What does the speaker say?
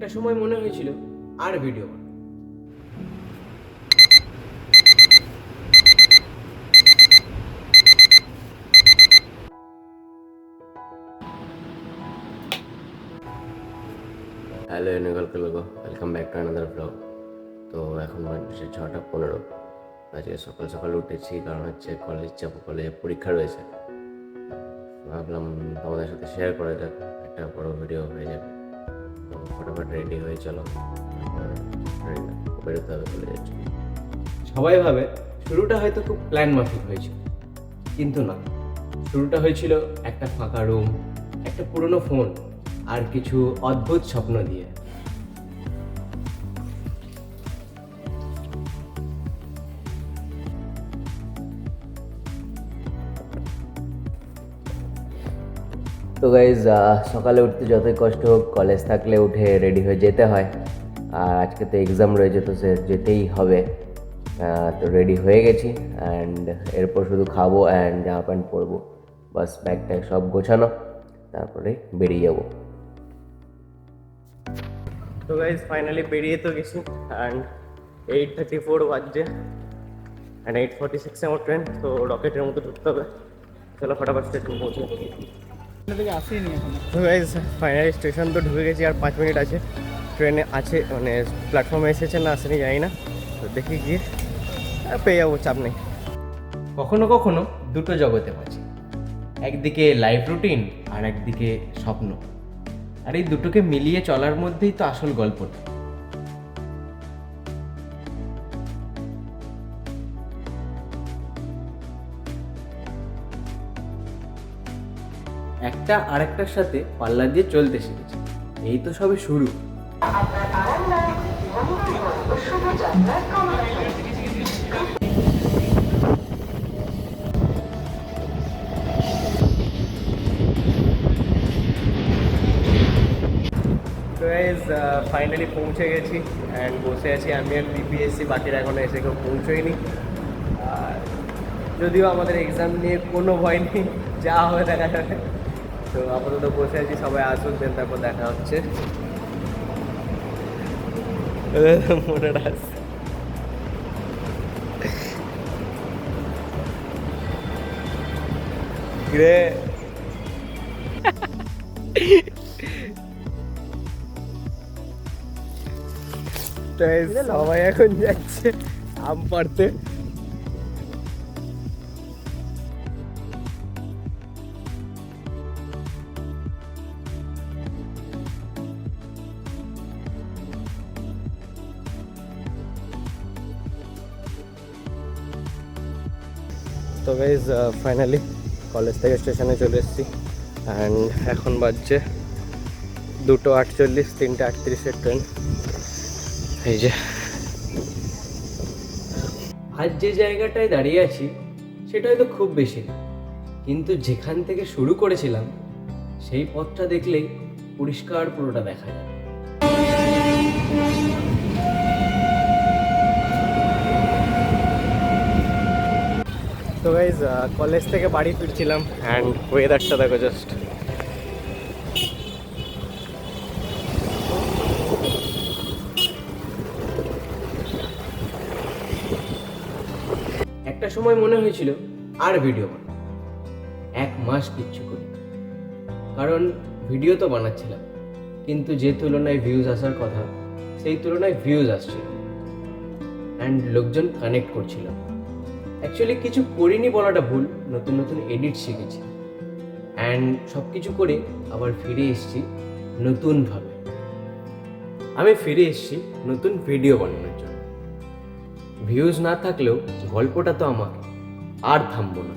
একটা সময় মনে হয়েছিল আর ভিডিও বানাবো। হ্যালো এনুগালকে লোগো, welcome back to another blog. তো এখন বাজছে 6:15। আজকে সকাল সকাল উঠেছি, কারণ হচ্ছে কলেজ যাবো, কলেজে পরীক্ষা রয়েছে। ভাবলাম তোমাদের সাথে শেয়ার করা যাক, একটা বড় ভিডিও হয়ে যাবে। তো ফটাফট রেডি হয়ে চলো, বেরোতে হবে কলেজের জন্য। সবাই ভাবে শুরুটা হয়তো খুব প্ল্যান মাফিক হয়েছিল, কিন্তু না। শুরুটা হয়েছিল একটা ফাঁকা রুম, একটা পুরনো ফোন আর কিছু অদ্ভুত স্বপ্ন দিয়ে। তো গাইজ, সকালে উঠতে যতই কষ্ট হোক, কলেজ থাকলে উঠে রেডি হয়ে যেতে হয়। আর আজকে তো এক্সাম রয়েছে, তো সে যেতেই হবে। তো রেডি হয়ে গেছি, অ্যান্ড এরপর শুধু খাবো অ্যান্ড জামা প্যান্ট পরবো, বাস ব্যাগ ট্যাগ সব গোছানো, তারপরে বেরিয়ে যাবো। তো গাইজ ফাইনালি বেরিয়ে তো গেছি, অ্যান্ড 8:34 বাজছে, অ্যান্ড 8:46 আমার ট্রেন। তো রকেটের মতো ঢুকতে হবে। চলো ফটাফট স্টেশন পৌঁছে। তো গাইজ ফাইনালি স্টেশন তো ঢুকে গেছি, আর 5 মিনিট আছে। ট্রেনে আছে, মানে প্ল্যাটফর্মে এসেছে না আসেনি জানি না, তো দেখি গিয়ে পেয়ে যাবো, চাপ নেই। কখনো কখনো দুটো জগতে বাঁচি, একদিকে লাইফ রুটিন আর একদিকে স্বপ্ন। আর এই দুটোকে মিলিয়ে চলার মধ্যেই তো আসল গল্পটা। একটা আরেকটার সাথে পাল্লা দিয়ে চলতে শিখেছি, এই তো সবে শুরু। তো গাইজ ফাইনালি পৌঁছে গেছি, অ্যান্ড বসে আছি আমি আর বিপিএসসি, বাকিরা এখনো এসে কেউ পৌঁছোয়নি। আর যদিও আমাদের এক্সাম নিয়ে কোনো ভয় নেই, যা হবে দেখা যাবে। তো আপাতত বসে আছি, সবাই আসুক, দেন তারপর দেখা হচ্ছে। মনে রাখছি রে, সবাই এখন যাচ্ছে আম পাড়তে। তো গাইজ ফাইনালি কলেজ থেকে স্টেশনে চলে এসেছি, অ্যান্ড এখন বাজছে 2:48, 3:38 ট্রেন। এই যে আজ যে জায়গাটায় দাঁড়িয়ে আছি সেটা হয়তো খুব বেশি না, কিন্তু যেখান থেকে শুরু করেছিলাম সেই পথটা দেখলেই পরিষ্কার পুরোটা দেখা যায়। তো গাইজ কলেজ থেকে বাড়ি ফিরছিলাম, অ্যান্ড ওয়েদারটা দেখো জাস্ট। একটা সময় মনে হয়েছিল আর ভিডিও বানাবো, 1 মাস কিচ্ছু করি, কারণ ভিডিও তো বানাচ্ছিলাম, কিন্তু যে তুলনায় ভিউজ আসার কথা সেই তুলনায় ভিউজ আসছিল, অ্যান্ড লোকজন কানেক্ট করছিল। অ্যাকচুয়ালি কিছু করিনি বলাটা ভুল, নতুন নতুন এডিট শিখেছি, অ্যান্ড সব কিছু করে আবার ফিরে এসেছি নতুনভাবে। আমি ফিরে এসেছি নতুন ভিডিও বানানোর জন্য। ভিউজ না থাকলেও গল্পটা তো আমার, আর থামবো না।